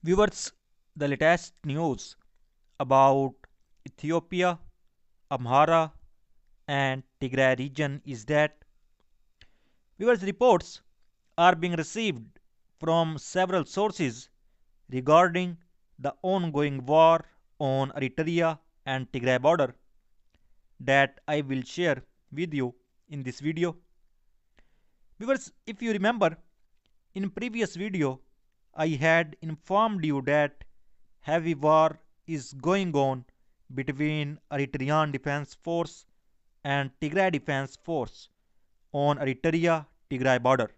Viewers, the latest news about Ethiopia, Amhara, and Tigray region is that viewers reports are being received from several sources regarding the ongoing war on Eritrea and Tigray border that I will share with you in this video. Viewers, if you remember, in previous video I had informed you that heavy war is going on between Eritrean Defense Force and Tigray Defense Force on Eritrea-Tigray border,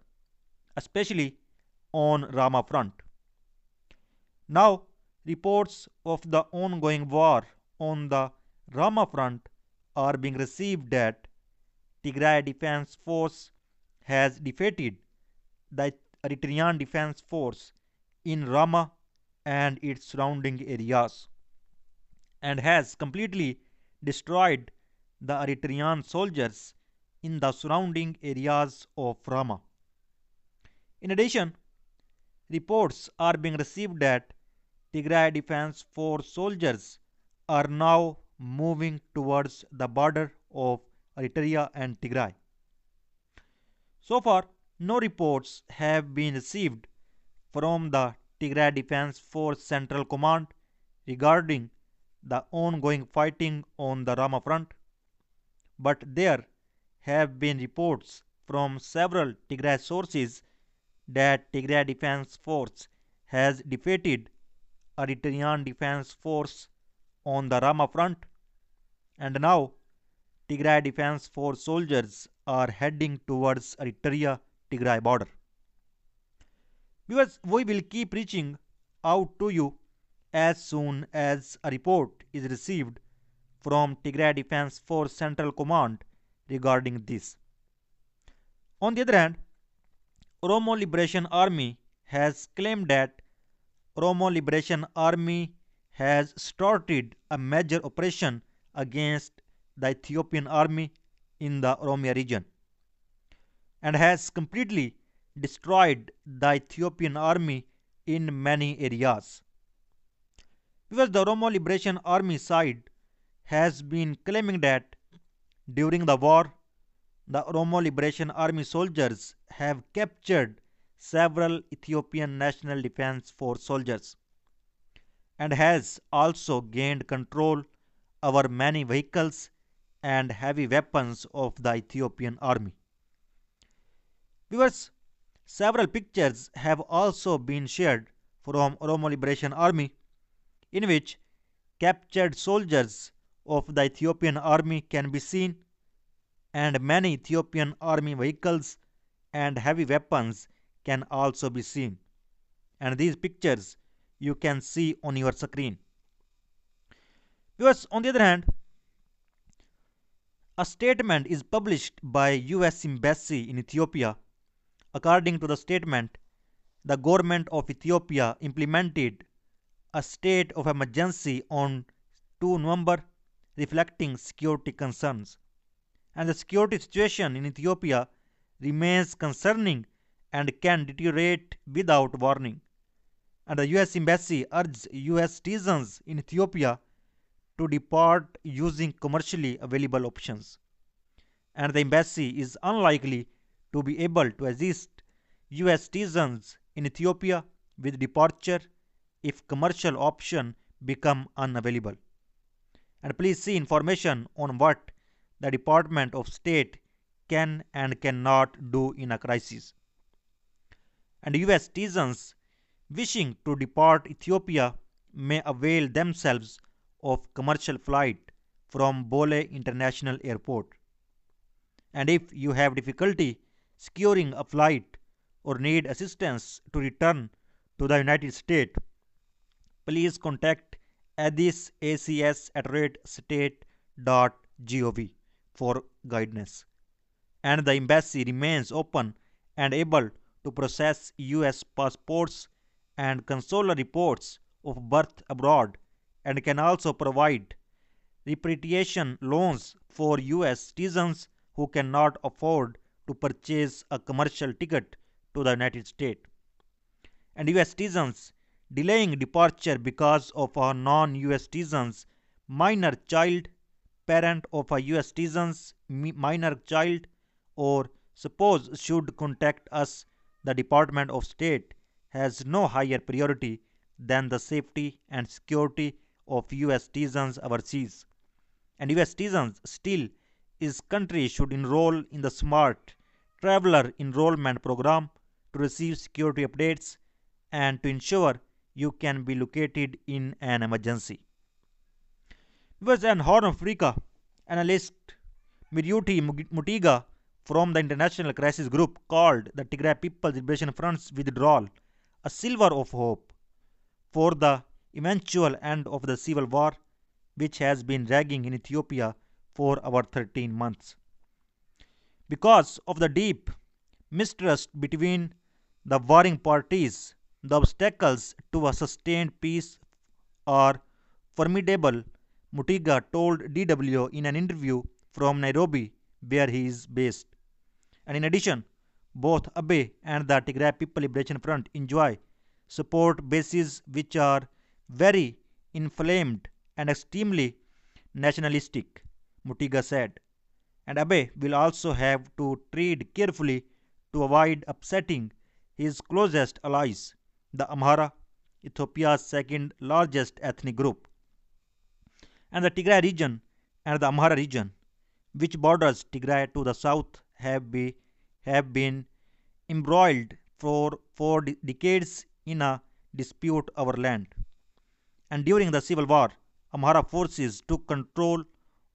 especially on Rama front. Now, reports of the ongoing war on the Rama front are being received that Tigray Defense Force has defeated the Eritrean Defense Force in Rama and its surrounding areas and has completely destroyed the Eritrean soldiers in the surrounding areas of Rama. In addition, reports are being received that Tigray Defense Force soldiers are now moving towards the border of Eritrea and Tigray. So far, no reports have been received from the Tigray Defense Force Central Command regarding the ongoing fighting on the Rama front, but there have been reports from several Tigray sources that Tigray Defense Force has defeated Eritrean Defense Force on the Rama front, and now Tigray Defense Force soldiers are heading towards Eritrea Tigray border. Because we will keep reaching out to you as soon as a report is received from Tigray Defense Force Central Command regarding this. On the other hand, Oromo Liberation Army has claimed that Oromo Liberation Army has started a major operation against the Ethiopian army in the Oromia region and has completely destroyed the Ethiopian army in many areas. Because the Oromo Liberation Army side has been claiming that during the war, the Oromo Liberation Army soldiers have captured several Ethiopian National Defense Force soldiers and has also gained control over many vehicles and heavy weapons of the Ethiopian army. Viewers, several pictures have also been shared from Oromo Liberation Army in which captured soldiers of the Ethiopian army can be seen and many Ethiopian army vehicles and heavy weapons can also be seen. And these pictures you can see on your screen. Viewers, on the other hand, a statement is published by US Embassy in Ethiopia. According to the statement, the government of Ethiopia implemented a state of emergency on 2 November, reflecting security concerns. And the security situation in Ethiopia remains concerning and can deteriorate without warning. And the US Embassy urged US citizens in Ethiopia to depart using commercially available options. And the embassy is unlikely to be able to assist US citizens in Ethiopia with departure if commercial options become unavailable. And please see information on what the Department of State can and cannot do in a crisis. And US citizens wishing to depart Ethiopia may avail themselves of commercial flight from Bole International Airport. And if you have difficulty securing a flight or need assistance to return to the United States, please contact acis@state.gov for guidance. And the embassy remains open and able to process US passports and consular reports of birth abroad and can also provide repatriation loans for US citizens who cannot afford to purchase a commercial ticket to the United States. And US citizens delaying departure because of a non-US citizen's minor child, parent of a US citizen's minor child, or suppose should contact us, the Department of State has no higher priority than the safety and security of US citizens overseas. And US citizens still is country should enroll in the smart traveler enrollment program to receive security updates and to ensure you can be located in an emergency. Viewers, and Horn of Africa analyst Miryuti Mutiga from the International Crisis Group called the Tigray People's Liberation Front's withdrawal a silver of hope for the eventual end of the civil war which has been dragging in Ethiopia for over 13 months. Because of the deep mistrust between the warring parties, the obstacles to a sustained peace are formidable, Mutiga told DW in an interview from Nairobi, where he is based. And in addition, both Abe and the Tigray People Liberation Front enjoy support bases which are very inflamed and extremely nationalistic, Mutiga said. And Abe will also have to tread carefully to avoid upsetting his closest allies, the Amhara, Ethiopia's second largest ethnic group, and the Tigray region and the Amhara region, which borders Tigray to the south, have been embroiled for decades in a dispute over land. And during the civil war, Amhara forces took control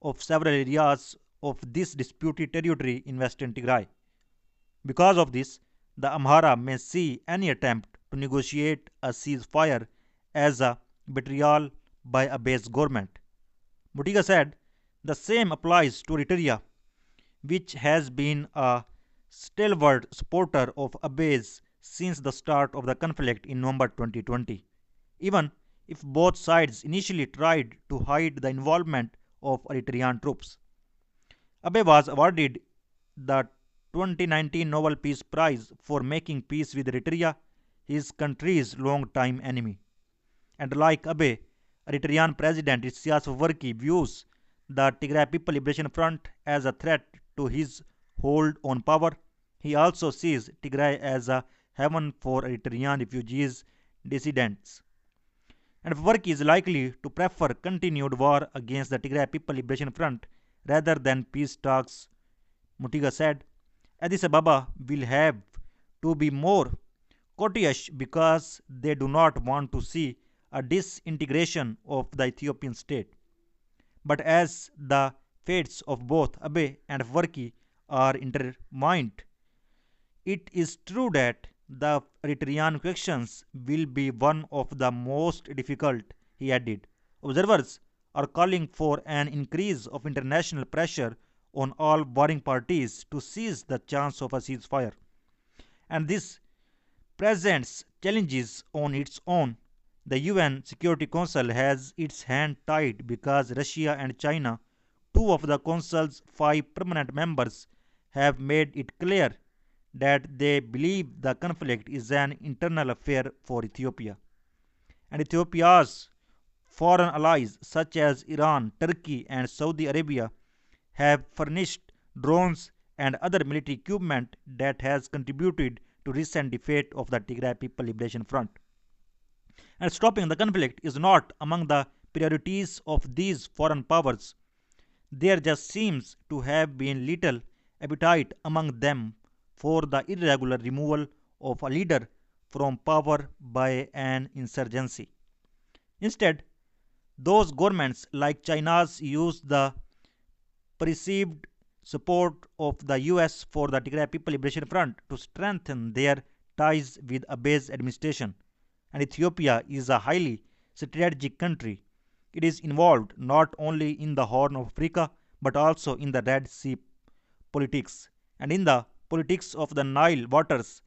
of several areas of this disputed territory in western Tigray. Because of this, the Amhara may see any attempt to negotiate a ceasefire as a betrayal by a base government. Mutiga said the same applies to Eritrea, which has been a stalwart supporter of Abe's since the start of the conflict in November 2020. Even if both sides initially tried to hide the involvement of Eritrean troops. Abe was awarded the 2019 Nobel Peace Prize for making peace with Eritrea, his country's long-time enemy. And like Abe, Eritrean President Isaias Afwerki views the Tigray People Liberation Front as a threat to his hold on power. He also sees Tigray as a haven for Eritrean refugees, dissidents. And Afwerki is likely to prefer continued war against the Tigray People Liberation Front rather than peace talks, Mutiga said. Addis Ababa will have to be more courteous because they do not want to see a disintegration of the Ethiopian state. But as the fates of both Abe and Afwerki are intertwined, it is true that the Eritrean questions will be one of the most difficult, he added. Observers are calling for an increase of international pressure on all warring parties to seize the chance of a ceasefire. And this presents challenges on its own. The UN Security Council has its hand tied because Russia and China, two of the Council's 5 permanent members, have made it clear that they believe the conflict is an internal affair for Ethiopia. And Ethiopia's foreign allies such as Iran, Turkey, and Saudi Arabia have furnished drones and other military equipment that has contributed to recent defeat of the Tigray People Liberation Front. And stopping the conflict is not among the priorities of these foreign powers. There just seems to have been little appetite among them for the irregular removal of a leader from power by an insurgency. Instead, those governments like China's use the perceived support of the US for the Tigray People Liberation Front to strengthen their ties with Abe's administration. And Ethiopia is a highly strategic country. It is involved not only in the Horn of Africa but also in the Red Sea politics and in the politics of the Nile waters.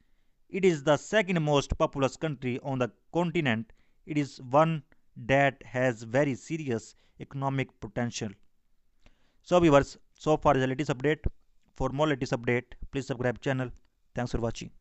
It is the second most populous country on the continent. It is one that has very serious economic potential. So viewers, so far is the latest update. For more latest update, please subscribe channel. Thanks for watching.